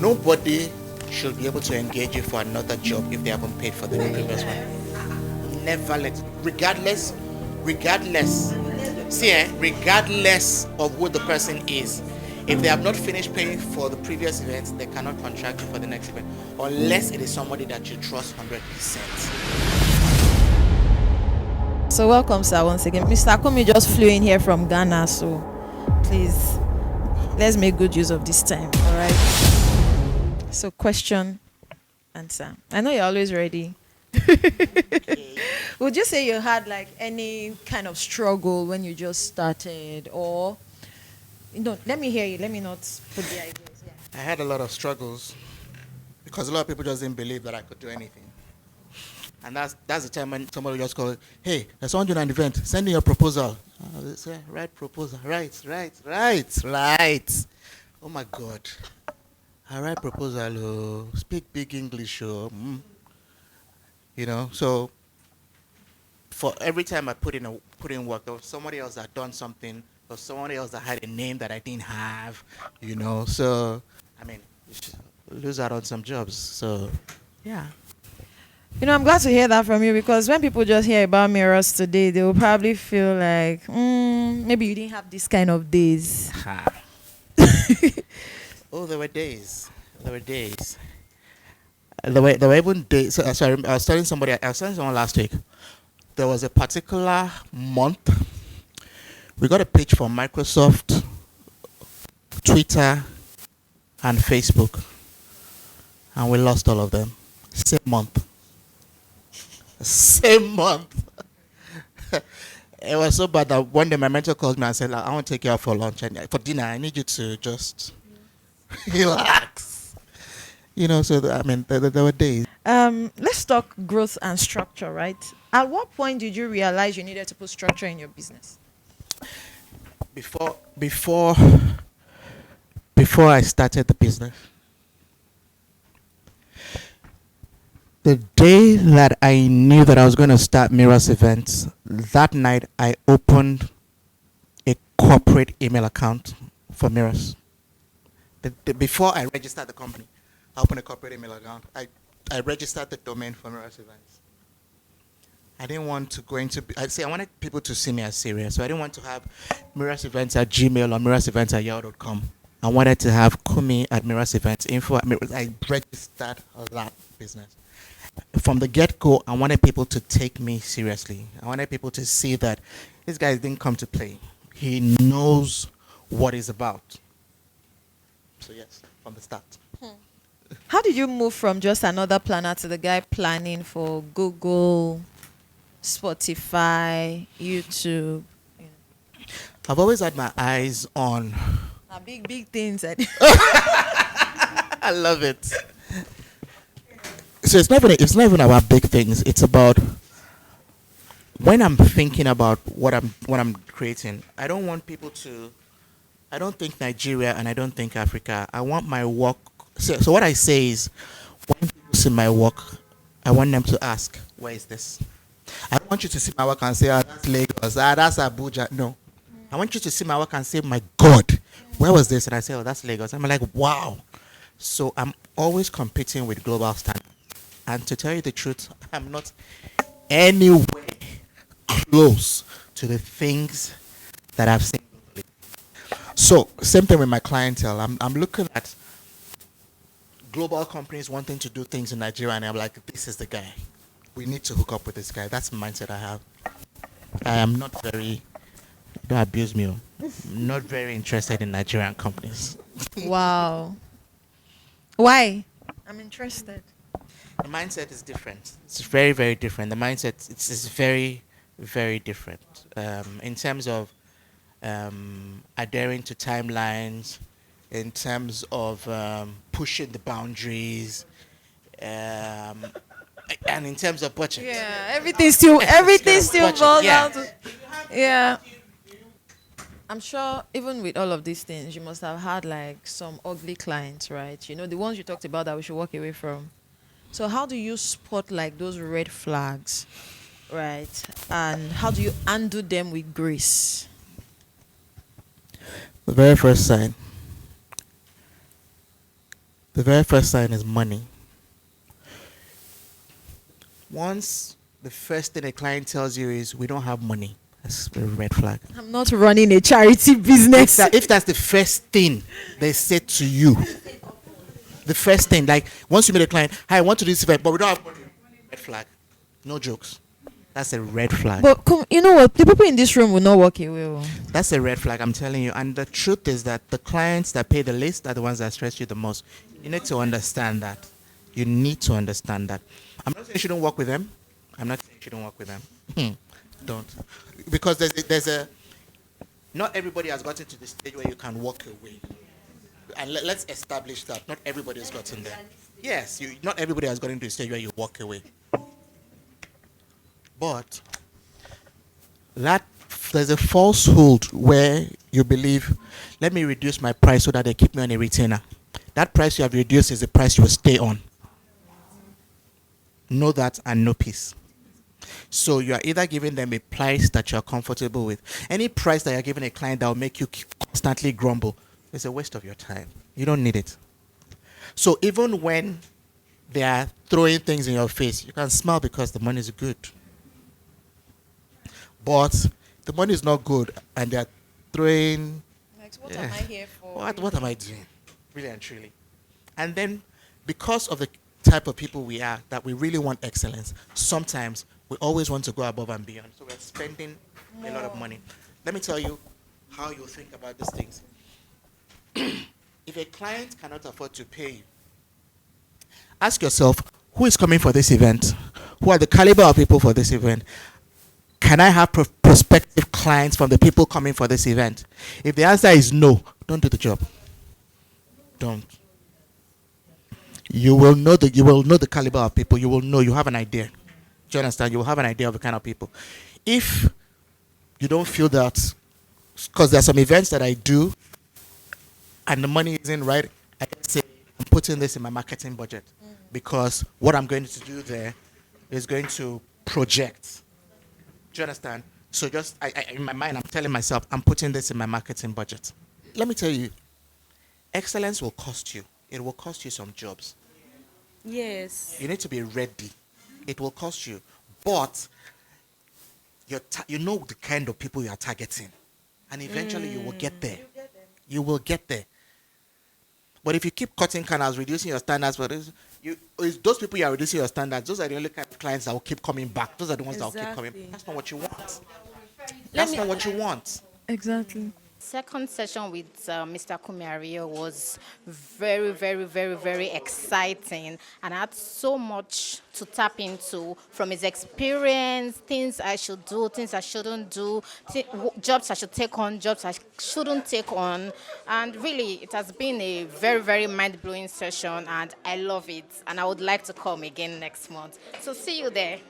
Nobody should be able to engage you for another job if they haven't paid for the previous one. Never let, regardless. See, regardless of who the person is, if they have not finished paying for the previous events, they cannot contract you for the next event, unless it is somebody that you trust 100%. So welcome, sir, once again. Mr. Kunmi just flew in here from Ghana, so please, let's make good use of this time, all right? So question, answer. I know you're always ready. Would you say you had like any kind of struggle when you just started, or let me hear you, let me not put the ideas. I had a lot of struggles because a lot of people just didn't believe that I could do anything. And that's the time when somebody just called, hey, there's someone doing an event, send me your proposal. I say, right proposal, right. Oh my God. I write proposal, speak big English, so for every time I put in work, there was somebody else that done something, or somebody else that had a name that I didn't have, so, I mean, you should lose out on some jobs, so, yeah. I'm glad to hear that from you, because when people just hear about mirrors today, they will probably feel like, maybe you didn't have this kind of days. Oh, there were days. There were even days. Sorry, I was telling someone last week. There was a particular month. We got a pitch from Microsoft, Twitter, and Facebook, and we lost all of them. Same month. It was so bad that one day my mentor called me and said, I want to take you out for lunch and for dinner. I need you to just relax. So there were days. Let's talk growth and structure, right? At what point did you realize you needed to put structure in your business? Before I started the business. The day that I knew that I was going to start Mirrors events, that night I opened a corporate email account for Mirrors. Before I registered the company, I opened a corporate email account. I registered the domain for Mirrors events. I didn't want to go into, I wanted people to see me as serious. So I didn't want to have Mirrors events at Gmail or Mirrors events at yahoo.com. I wanted to have Kunmi at Mirrors events, info at Mirrors. I registered that business. From the get-go, I wanted people to take me seriously. I wanted people to see that this guy didn't come to play. He knows what he's about. So yes, from the start. How did you move from just another planner to the guy planning for Google, Spotify, YouTube? I've always had my eyes on big things. I love it. So it's not even about big things. It's about when I'm thinking about what I'm creating. I don't think Nigeria and I don't think Africa. I want my work. So what I say is, when people see my work, I want them to ask, where is this? I don't want you to see my work and say, that's Lagos, that's Abuja. No. I want you to see my work and say, my God, where was this? And I say, that's Lagos. I'm like, wow. So I'm always competing with global standards. And to tell you the truth, I'm not anywhere close to the things that I've seen. So same thing with my clientele. I'm looking at global companies wanting to do things in Nigeria, and I'm like, this is the guy. We need to hook up with this guy. That's the mindset I have. I am not very, don't abuse me, not very interested in Nigerian companies. Wow. Why? I'm interested. The mindset is different. It's very, very different. The mindset is very, very different. In terms of adhering to timelines, in terms of pushing the boundaries, and in terms of budget. Yeah, everything still boils down to. Yeah. I'm sure even with all of these things, you must have had like some ugly clients, right? The ones you talked about that we should walk away from. So how do you spot like those red flags, right? And how do you undo them with grace? The very first sign, The very first sign is money. Once the first thing a client tells you is we don't have money, that's a red flag. I'm not running a charity business. If that's the first thing they said to you, the first thing, like once you meet a client, hi, I want to do this event, but we don't have money. Red flag. No jokes. That's a red flag. But you know what? The people in this room will not walk away. Oh. That's a red flag, I'm telling you. And the truth is that the clients that pay the least are the ones that stress you the most. You need to understand that. You need to understand that. I'm not saying you shouldn't work with them. I'm not saying you shouldn't work with them. Don't. Because there's a not everybody has gotten to the stage where you can walk away. And let's establish that. Not everybody has gotten there. Yes, not everybody has gotten to the stage where you walk away. But that there's a falsehood where you believe, let me reduce my price so that they keep me on a retainer. That price you have reduced is the price you will stay on. Know that and no peace. So you are either giving them a price that you are comfortable with. Any price that you're giving a client that will make you constantly grumble is a waste of your time. You don't need it. So even when they are throwing things in your face, you can smile because the money is good. But the money is not good and they are throwing... Like, what am I here for? What am I doing? Really and truly. And then because of the type of people we are, that we really want excellence, sometimes we always want to go above and beyond. So we're spending a lot of money. Let me tell you how you think about these things. If a client cannot afford to pay you, ask yourself, who is coming for this event? Who are the caliber of people for this event? Can I have prospective clients from the people coming for this event? If the answer is no, don't do the job. Don't. You will know the caliber of people. You will know. You have an idea. Do you understand? You will have an idea of the kind of people. If you don't feel that, because there are some events that I do, and the money isn't right, I can say I'm putting this in my marketing budget because what I'm going to do there is going to project. Do you understand? So just in my mind, I'm telling myself I'm putting this in my marketing budget. Let me tell you, excellence will cost you. It will cost you some jobs. Yes. You need to be ready. It will cost you. But you know the kind of people you are targeting. And eventually you will get there. You will get there. But if you keep cutting corners, reducing your standards, it's those people you are reducing your standards, those are the only kind of clients that will keep coming back. Those are the ones that will keep coming back. That's not what you want. That's not what you want. Exactly. Second session with Mr. Kunmi Ariyo was very, very, very, very exciting, and I had so much to tap into from his experience, things I should do, things I shouldn't do, jobs I should take on, jobs I shouldn't take on, and really it has been a very, very mind-blowing session, and I love it, and I would like to come again next month. So see you there.